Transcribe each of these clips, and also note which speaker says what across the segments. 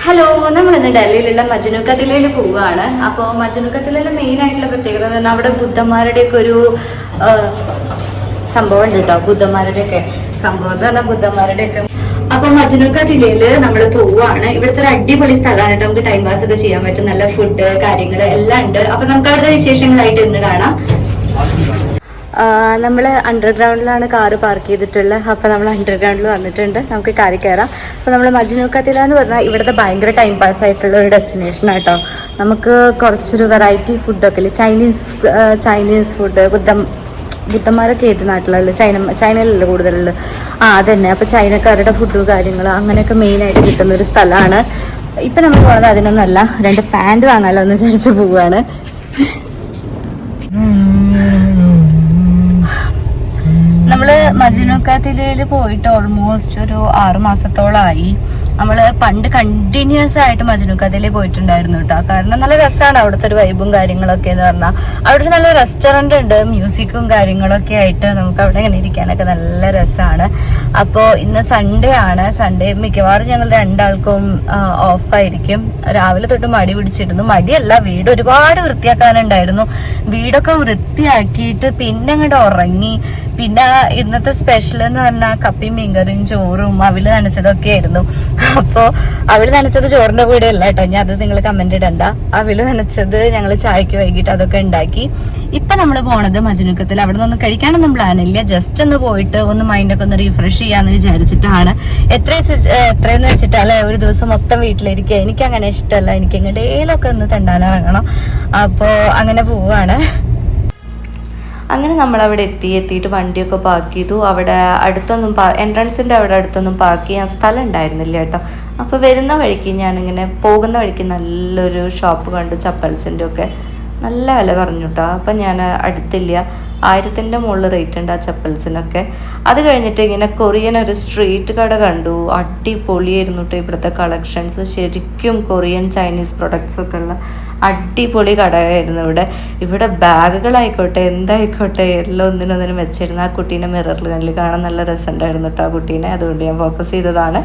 Speaker 1: Hello, നമ്മളിന്ന് ഡൽഹിയിലുള്ള മജ്നു കതിലയിൽ പോവുകയാണ്. അപ്പോൾ മജ്നു കതിലയിലെ മെയിൻ ആയിട്ടുള്ള പ്രത്യേകത എന്ന് പറഞ്ഞാൽ അവിടെ ബുദ്ധന്മാരുടെയൊക്കെ ഒരു സംഭവം ഉണ്ട് കേട്ടോ. ബുദ്ധന്മാരുടെയൊക്കെ സംഭവം എന്ന് പറഞ്ഞാൽ ബുദ്ധന്മാരുടെയൊക്കെ. അപ്പൊ മജ്നു കതിലയിൽ നമ്മൾ പോവുകയാണ്. ഇവിടുത്തെ ഒരു അടിപൊളി സ്ഥലമാണ് കേട്ടോ. നമുക്ക് ടൈം പാസ് ഒക്കെ ചെയ്യാൻ പറ്റും. നല്ല ഫുഡ് കാര്യങ്ങൾ എല്ലാം ഉണ്ട്. അപ്പൊ നമുക്ക് അവിടുത്തെ വിശേഷങ്ങളായിട്ട് ഇന്ന് കാണാം. നമ്മൾ അണ്ടർഗ്രൗണ്ടിലാണ് കാറ് പാർക്ക് ചെയ്തിട്ടുള്ളത്. അപ്പോൾ നമ്മൾ അണ്ടർഗ്രൗണ്ടിൽ വന്നിട്ടുണ്ട്. നമുക്ക് കാറിൽ കയറാം. അപ്പോൾ നമ്മൾ മജ്നു കതില എന്ന് പറഞ്ഞാൽ ഇവിടുത്തെ ഭയങ്കര ടൈം പാസ് ആയിട്ടുള്ള ഒരു ഡെസ്റ്റിനേഷൻ ആട്ടോ. നമുക്ക് കുറച്ചൊരു വെറൈറ്റി ഫുഡൊക്കെ ഇല്ലേ, ചൈനീസ് ഫുഡ്. ബുദ്ധന്മാരൊക്കെ ഏത് നാട്ടിലുള്ള ചൈനയിലല്ല കൂടുതലുള്ളത്. അതന്നെ. അപ്പോൾ ചൈനക്കാരുടെ ഫുഡ് കാര്യങ്ങൾ അങ്ങനെയൊക്കെ മെയിനായിട്ട് കിട്ടുന്നൊരു സ്ഥലമാണ്. ഇപ്പം നമ്മൾ പോകുന്നത് അതിനൊന്നുമല്ല, 2 പാൻറ് വാങ്ങാമല്ലോ എന്ന് വിചാരിച്ച് പോവുകയാണ്. നമ്മൾ മജ്നു കതിലയിൽ പോയിട്ട് ഓൾമോസ്റ്റ് ഒരു 6 മാസത്തോളമായി. നമ്മൾ പണ്ട് കണ്ടിന്യൂസ് ആയിട്ട് മജ്നു കതിലയിൽ പോയിട്ടുണ്ടായിരുന്നു കേട്ടോ. കാരണം നല്ല രസമാണ് അവിടുത്തെ ഒരു വൈബും കാര്യങ്ങളൊക്കെ എന്ന് പറഞ്ഞാൽ. അവിടെ ഒരു നല്ല റെസ്റ്റോറൻറ്റ് ഉണ്ട്, മ്യൂസിക്കും കാര്യങ്ങളൊക്കെ ആയിട്ട് നമുക്ക് അവിടെ ഇങ്ങനെ ഇരിക്കാനൊക്കെ നല്ല രസമാണ്. അപ്പോൾ ഇന്ന് സൺഡേ ആണ്. സൺഡേ മിക്കവാറും ഞങ്ങൾ 2 ആൾക്കും ഓഫായിരിക്കും. രാവിലെ തൊട്ട് മടി പിടിച്ചിരുന്നു. മടിയല്ല, വീട് ഒരുപാട് വൃത്തിയാക്കാനുണ്ടായിരുന്നു. വീടൊക്കെ വൃത്തിയാക്കിയിട്ട് പിന്നെ അങ്ങോട്ട് ഉറങ്ങി. പിന്നെ ഇന്നത്തെ സ്പെഷ്യൽ എന്ന് പറഞ്ഞാൽ കപ്പിയും മീൻകറിയും ചോറും അവില് നനച്ചതൊക്കെ ആയിരുന്നു. അപ്പോൾ അവില് നനച്ചത് ചോറിന്റെ കൂടെ അല്ല കേട്ടോ, ഞാൻ അത് നിങ്ങൾ കമന്റ് ഇടണ്ട. അവില് നനച്ചത് ഞങ്ങൾ ചായക്ക് വൈകിട്ട് അതൊക്കെ ഉണ്ടാക്കി. ഇപ്പൊ നമ്മൾ പോണത് മജ്നു കതില. അവിടെ നിന്നൊന്നും കഴിക്കാനൊന്നും പ്ലാനില്ല, ജസ്റ്റ് ഒന്ന് പോയിട്ട് ഒന്ന് മൈൻഡൊക്കെ ഒന്ന് റീഫ്രഷ് ചെയ്യാന്ന് വിചാരിച്ചിട്ടാണ്. എത്രയെന്ന് വെച്ചിട്ടല്ലേ ഒരു ദിവസം മൊത്തം വീട്ടിലിരിക്കുക എനിക്ക് അങ്ങനെ ഇഷ്ടമല്ല. എനിക്ക് എങ്ങോട്ടേലൊക്കെ ഒന്ന് തെണ്ടാനിറങ്ങണം. അപ്പോൾ അങ്ങനെ പോവാണ്. അങ്ങനെ നമ്മളവിടെ എത്തിയിട്ട് വണ്ടിയൊക്കെ പാർക്ക് ചെയ്തു. അവിടെ അടുത്തൊന്നും എൻട്രൻസിൻ്റെ അവിടെ അടുത്തൊന്നും പാർക്ക് ചെയ്യാൻ സ്ഥലം ഉണ്ടായിരുന്നില്ല കേട്ടോ. അപ്പോൾ വരുന്ന വഴിക്ക് ഞാനിങ്ങനെ പോകുന്ന വഴിക്ക് നല്ലൊരു ഷോപ്പ് കണ്ടു, ചപ്പൽസിൻ്റെ ഒക്കെ നല്ല വില പറഞ്ഞു കേട്ടോ. അപ്പം ഞാൻ അടുത്തില്ല, 1000ൻ്റെ മുകളിൽ റേറ്റ് ഉണ്ട് ആ ചപ്പൽസിനൊക്കെ. അത് കഴിഞ്ഞിട്ട് ഇങ്ങനെ കൊറിയൻ ഒരു സ്ട്രീറ്റ് കട കണ്ടു. അടിപൊളിയായിരുന്നു കേട്ടോ ഇവിടുത്തെ കളക്ഷൻസ്. ശരിക്കും കൊറിയൻ ചൈനീസ് പ്രൊഡക്ട്സ് ഒക്കെ ഉള്ള അടിപൊളി കടയായിരുന്നു ഇവിടെ ബാഗുകളായിക്കോട്ടെ എന്തായിക്കോട്ടെ എല്ലാം ഒന്നിനൊന്നിനും വെച്ചിരുന്നു. ആ കുട്ടീനെ മിററിൽ കണ്ടിൽ കാണാൻ നല്ല രസമുണ്ടായിരുന്നു കേട്ടോ ആ കുട്ടീനെ. അതുകൊണ്ട് ഞാൻ ഫോക്കസ് ചെയ്തതാണ്.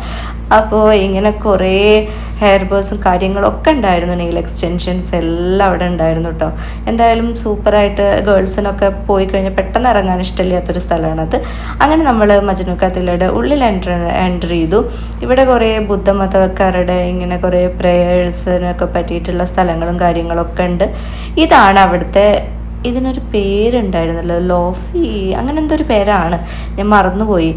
Speaker 1: അപ്പോൾ ഇങ്ങനെ കുറേ ഹെയർ ബോസും കാര്യങ്ങളൊക്കെ ഉണ്ടായിരുന്നു, നെയിൽ എക്സ്റ്റൻഷൻസ് എല്ലാം അവിടെ ഉണ്ടായിരുന്നു കേട്ടോ. എന്തായാലും സൂപ്പറായിട്ട് ഗേൾസിനൊക്കെ പോയി കഴിഞ്ഞാൽ പെട്ടെന്ന് ഇറങ്ങാൻ ഇഷ്ടമില്ലാത്തൊരു സ്ഥലമാണത്. അങ്ങനെ നമ്മൾ മജ്നു കതിലയുടെ ഉള്ളിൽ എൻ്റർ ചെയ്തു. ഇവിടെ കുറേ ബുദ്ധമതക്കാരുടെ ഇങ്ങനെ കുറേ പ്രേയേഴ്സിനൊക്കെ പറ്റിയിട്ടുള്ള സ്ഥലങ്ങളും കാര്യങ്ങളൊക്കെ ഉണ്ട്. ഇതാണ് അവിടുത്തെ, ഇതിനൊരു പേരുണ്ടായിരുന്നല്ലോ, ലോഫി അങ്ങനെ എന്തോ ഒരു പേരാണ്, ഞാൻ മറന്നുപോയി.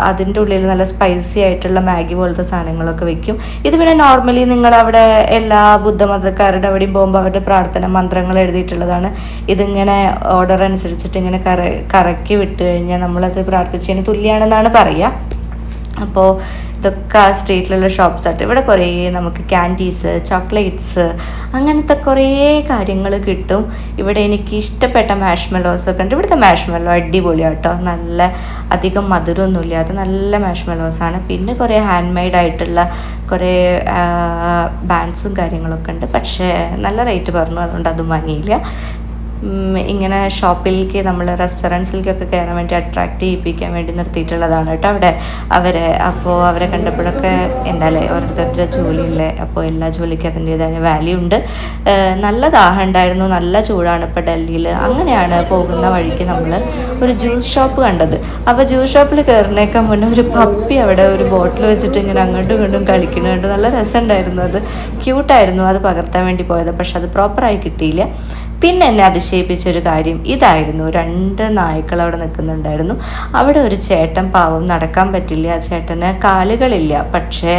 Speaker 1: അതിൻ്റെ ഉള്ളിൽ നല്ല സ്പൈസി ആയിട്ടുള്ള മാഗി പോലത്തെ സാധനങ്ങളൊക്കെ വെക്കും. ഇത് പിന്നെ നോർമലി നിങ്ങളവിടെ എല്ലാ ബുദ്ധമതക്കാരുടെ അവിടെയും പോകുമ്പോൾ അവരുടെ പ്രാർത്ഥന മന്ത്രങ്ങൾ എഴുതിയിട്ടുള്ളതാണ്. ഇതിങ്ങനെ ഓർഡർ അനുസരിച്ചിട്ട് ഇങ്ങനെ കറക്കി വിട്ട് കഴിഞ്ഞാൽ നമ്മളത് പ്രാർത്ഥിച്ചതിന് തുല്യമാണെന്നാണ് പറയുക. അപ്പോൾ ഇതൊക്കെ ആ സ്ട്രീറ്റിലുള്ള ഷോപ്സായിട്ട് ഇവിടെ കുറേ നമുക്ക് ക്യാൻഡീസ്, ചോക്ലേറ്റ്സ് അങ്ങനത്തെ കുറേ കാര്യങ്ങൾ കിട്ടും. ഇവിടെ എനിക്ക് ഇഷ്ടപ്പെട്ട മാഷ്മെലോസൊക്കെ ഉണ്ട്. ഇവിടുത്തെ മാഷ്മെല്ലോ അടിപൊളിയാണ് കേട്ടോ, നല്ല അധികം മധുരമൊന്നുമില്ലാതെ നല്ല മാഷ്മെലോസാണ്. പിന്നെ കുറേ ഹാൻഡ് മെയ്ഡ് ആയിട്ടുള്ള കുറേ ബാൻഡ്സും കാര്യങ്ങളൊക്കെ ഉണ്ട്. പക്ഷേ നല്ല റേറ്റ് പറഞ്ഞു, അതുകൊണ്ട് അതും വാങ്ങിയില്ല. ഇങ്ങനെ ഷോപ്പിലേക്ക് നമ്മൾ റെസ്റ്റോറൻറ്റ്സിലേക്കൊക്കെ കയറാൻ വേണ്ടി അട്രാക്റ്റ് ചെയ്യിപ്പിക്കാൻ വേണ്ടി നിർത്തിയിട്ടുള്ളതാണ് കേട്ടോ അവിടെ അവരെ. അപ്പോൾ അവരെ കണ്ടപ്പോഴൊക്കെ എന്തായാലേ ഓരോരുത്തരുടെ ജോലിയില്ലേ, അപ്പോൾ എല്ലാ ജോലിക്കും അതിൻ്റേതായ വാല്യൂ ഉണ്ട്. നല്ല ദാഹം ഉണ്ടായിരുന്നു, നല്ല ചൂടാണ് ഇപ്പോൾ ഡൽഹിയിൽ. അങ്ങനെയാണ് പോകുന്ന വഴിക്ക് നമ്മൾ ഒരു ജ്യൂസ് ഷോപ്പ് കണ്ടത്. അപ്പോൾ ജ്യൂസ് ഷോപ്പിൽ കയറുന്നേക്കാൻ മുന്നേ ഒരു പപ്പി അവിടെ ഒരു ബോട്ടിൽ വെച്ചിട്ട് ഇങ്ങനെ അങ്ങോട്ടും ഇങ്ങോട്ടും കളിക്കുന്നുണ്ട്. നല്ല രസമുണ്ടായിരുന്നു, അത് ക്യൂട്ടായിരുന്നു. അത് പകർത്താൻ വേണ്ടി പോയത്, പക്ഷെ അത് പ്രോപ്പറായി കിട്ടിയില്ല. പിന്നെ എന്നെ അതിശയിപ്പിച്ചൊരു കാര്യം ഇതായിരുന്നു, 2 നായ്ക്കൾ അവിടെ നിൽക്കുന്നുണ്ടായിരുന്നു. അവിടെ ഒരു ചേട്ടൻ പാവം നടക്കാൻ പറ്റില്ല, ആ ചേട്ടന് കാലുകളില്ല. പക്ഷേ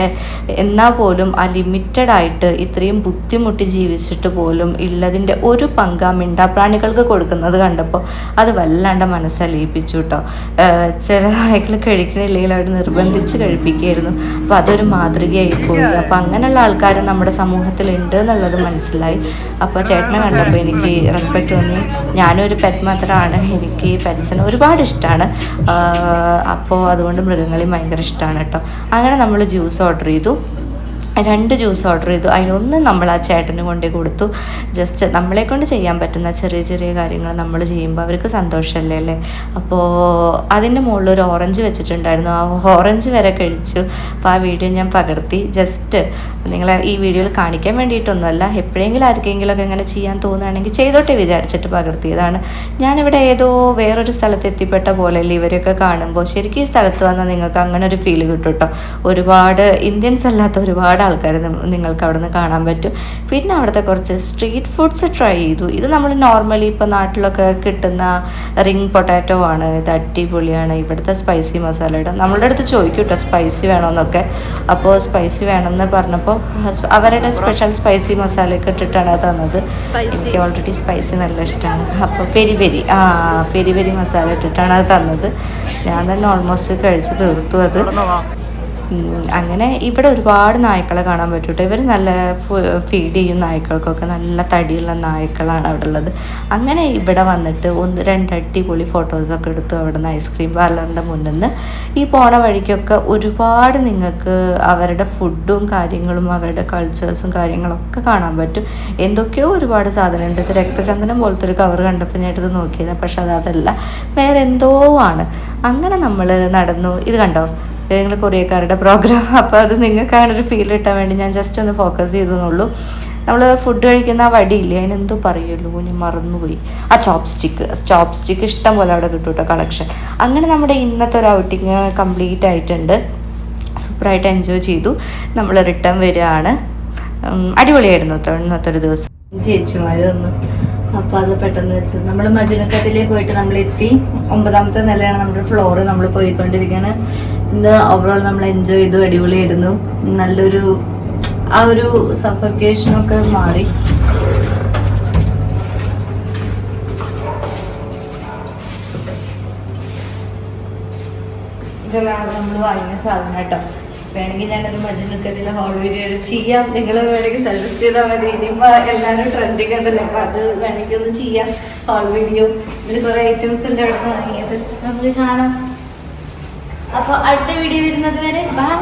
Speaker 1: എന്നാൽ പോലും ആ ലിമിറ്റഡ് ആയിട്ട് ഇത്രയും ബുദ്ധിമുട്ടി ജീവിച്ചിട്ട് പോലും ഉള്ളതിൻ്റെ ഒരു പങ്ക് ആ മിണ്ടാപ്രാണികൾക്ക് കൊടുക്കുന്നത് കണ്ടപ്പോൾ അത് വല്ലാണ്ട് മനസ്സലിയിപ്പിച്ചു കേട്ടോ. ചില നായ്ക്കൾ കഴിക്കണില്ലെങ്കിൽ അവർ നിർബന്ധിച്ച് കഴിപ്പിക്കുകയായിരുന്നു. അപ്പോൾ അതൊരു മാതൃകയായി പോയി. അപ്പോൾ അങ്ങനെയുള്ള ആൾക്കാർ നമ്മുടെ സമൂഹത്തിലുണ്ട് എന്നുള്ളത് മനസ്സിലായി. അപ്പോൾ ചേട്ടനെ കണ്ടപ്പോൾ എനിക്ക് റെസ്പെക്റ്റ് തോന്നി. ഞാനൊരു പെറ്റ് മദറാണ്, എനിക്ക് പെറ്റ്സിന് ഒരുപാട് ഇഷ്ടമാണ്. അപ്പോൾ അതുകൊണ്ട് മൃഗങ്ങളെയും ഭയങ്കര ഇഷ്ടമാണ് കേട്ടോ. അങ്ങനെ നമ്മൾ ജ്യൂസ് ഓർഡർ ചെയ്തു. 2 ജ്യൂസ് ഓർഡർ ചെയ്തു. അതിലൊന്ന് നമ്മൾ ആ ചേട്ടന് കൊണ്ടേ കൊടുത്തു. ജസ്റ്റ് നമ്മളെ കൊണ്ട് ചെയ്യാൻ പറ്റുന്ന ചെറിയ ചെറിയ കാര്യങ്ങൾ നമ്മൾ ചെയ്യുമ്പോൾ അവർക്ക് സന്തോഷമല്ലേ അല്ലേ. അപ്പോൾ അതിൻ്റെ മുകളിൽ ഒരു ഓറഞ്ച് വെച്ചിട്ടുണ്ടായിരുന്നു. ആ ഓറഞ്ച് വരെ കഴിച്ചു. അപ്പോൾ ആ വീഡിയോ ഞാൻ പകർത്തി. ജസ്റ്റ് നിങ്ങളെ ഈ വീഡിയോയിൽ കാണിക്കാൻ വേണ്ടിയിട്ടൊന്നുമല്ല, എപ്പോഴെങ്കിലും ആർക്കെങ്കിലുമൊക്കെ ഇങ്ങനെ ചെയ്യാൻ തോന്നുകയാണെങ്കിൽ ചെയ്തോട്ടെ വിചാരിച്ചിട്ട് പകർത്തിയതാണ്. ഞാനിവിടെ ഏതോ വേറൊരു സ്ഥലത്ത് എത്തിപ്പെട്ട പോലെയല്ലേ ഇവരൊക്കെ കാണുമ്പോൾ. ശരിക്കും ഈ സ്ഥലത്ത് വന്നാൽ നിങ്ങൾക്ക് അങ്ങനെ ഒരു ഫീൽ കിട്ടും കേട്ടോ. ഒരുപാട് ഇന്ത്യൻസ് അല്ലാത്ത ഒരുപാട് ആൾക്കാർ നിങ്ങൾക്ക് അവിടെ നിന്ന് കാണാൻ പറ്റും. പിന്നെ അവിടുത്തെ കുറച്ച് സ്ട്രീറ്റ് ഫുഡ്സ് ട്രൈ ചെയ്തു. ഇത് നമ്മൾ നോർമലി ഇപ്പോൾ നാട്ടിലൊക്കെ കിട്ടുന്ന റിംഗ് പൊട്ടാറ്റോ ആണ്. ഇത് അടിപൊളിയാണ്. ഇവിടുത്തെ സ്പൈസി മസാല ഇടും. നമ്മളുടെ അടുത്ത് ചോദിക്കും കേട്ടോ സ്പൈസി വേണമെന്നൊക്കെ. അപ്പോൾ സ്പൈസി വേണമെന്ന് പറഞ്ഞപ്പോൾ അവരുടെ സ്പെഷ്യൽ സ്പൈസി മസാലയൊക്കെ ഇട്ടിട്ടാണ് തന്നത്. എനിക്ക് ഓൾറെഡി സ്പൈസി നല്ല ഇഷ്ടമാണ്. അപ്പോൾ പെരി പെരി മസാല ഇട്ടിട്ടാണ് അത് തന്നത്. ഞാൻ തന്നെ ഓൾമോസ്റ്റ് കഴിച്ച് തീർത്തു അത്. അങ്ങനെ ഇവിടെ ഒരുപാട് നായ്ക്കളെ കാണാൻ പറ്റും കേട്ടോ. ഇവർ നല്ല ഫീഡ് ചെയ്യും നായ്ക്കൾക്കൊക്കെ. നല്ല തടിയുള്ള നായ്ക്കളാണ് അവിടെ ഉള്ളത്. അങ്ങനെ ഇവിടെ വന്നിട്ട് 1-2 അടിപൊളി ഫോട്ടോസൊക്കെ എടുത്തു അവിടെ നിന്ന് ഐസ്ക്രീം പാർലറിൻ്റെ മുന്നിൽ നിന്ന്. ഈ പോണ വഴിക്കൊക്കെ ഒരുപാട് നിങ്ങൾക്ക് അവരുടെ ഫുഡും കാര്യങ്ങളും അവരുടെ കൾച്ചേഴ്സും കാര്യങ്ങളൊക്കെ കാണാൻ പറ്റും. എന്തൊക്കെയോ ഒരുപാട് സാധനമുണ്ട്. ഇത് രക്തചന്ദനം പോലത്തെ ഒരു കവർ കണ്ടപ്പോൾ ഞാൻ എടുത്ത് നോക്കിയത്, പക്ഷെ അതല്ല, വേറെ എന്തോ ആണ്. അങ്ങനെ നമ്മൾ നടന്നു. ഇത് കണ്ടോ, നിങ്ങൾ കൊറിയക്കാരുടെ പ്രോഗ്രാം. അപ്പോൾ അത് നിങ്ങൾക്ക് അങ്ങനെ ഒരു ഫീൽ കിട്ടാൻ വേണ്ടി ഞാൻ ജസ്റ്റ് ഒന്ന് ഫോക്കസ് ചെയ്തെന്നുള്ളൂ. നമ്മൾ ഫുഡ് കഴിക്കുന്ന ആ വടിയില്ലേ, അതിനെന്തോ പറയുമല്ലോ, ഞാൻ മറന്നുപോയി. ആ ചോപ്സ്റ്റിക്ക് ഇഷ്ടം പോലെ അവിടെ കിട്ടും കേട്ടോ, കളക്ഷൻ. അങ്ങനെ നമ്മുടെ ഇന്നത്തെ ഒരു ഔട്ടിങ് കംപ്ലീറ്റ് ആയിട്ടുണ്ട്. സൂപ്പറായിട്ട് എൻജോയ് ചെയ്തു. നമ്മൾ റിട്ടേൺ വരികയാണ്. അടിപൊളിയായിരുന്നു കേട്ടോ ഇന്നത്തെ ഒരു ദിവസം. ചേച്ചിമാർ വന്നു. അപ്പോൾ അത് പെട്ടെന്ന് വെച്ചത് നമ്മൾ മജുനക്കത്തിലേക്ക് പോയിട്ട് നമ്മളെത്തി. 9ാമത്തെ നിലയാണ് നമ്മുടെ ഫ്ലോറ്. നമ്മൾ പോയിക്കൊണ്ടിരിക്കുകയാണ്. ഇന്ന് ഓവറോൾ നമ്മൾ എൻജോയ് ചെയ്തു. അടിപൊളിയായിരുന്നു. നല്ലൊരു ആ ഒരു സഫക്കേഷനൊക്കെ മാറി. ഇതെല്ലാം നമ്മൾ വാങ്ങിയ സാധനം കേട്ടോ. വേണമെങ്കിൽ ഞാനൊരു മജുനക്കത്തിലെ ഹോൾ വീഡിയോ ചെയ്യാം. നിങ്ങൾ വേണമെങ്കിൽ സജസ്റ്റ് ചെയ്താൽ മതി. ഇനിയിപ്പോൾ എല്ലാവരും ട്രെൻഡിങ് ഉണ്ടല്ലോ, അപ്പോൾ അത് വേണമെങ്കിൽ ഒന്ന് ചെയ്യാം ഹോൾ വീഡിയോ. ഇതിൽ കുറേ ഐറ്റംസ് ഉണ്ട് അവിടെ നിന്ന് വാങ്ങിയത്. നമുക്ക് കാണാം. അപ്പോൾ അടുത്ത വീഡിയോ വരുന്നത് വരെ ബൈ.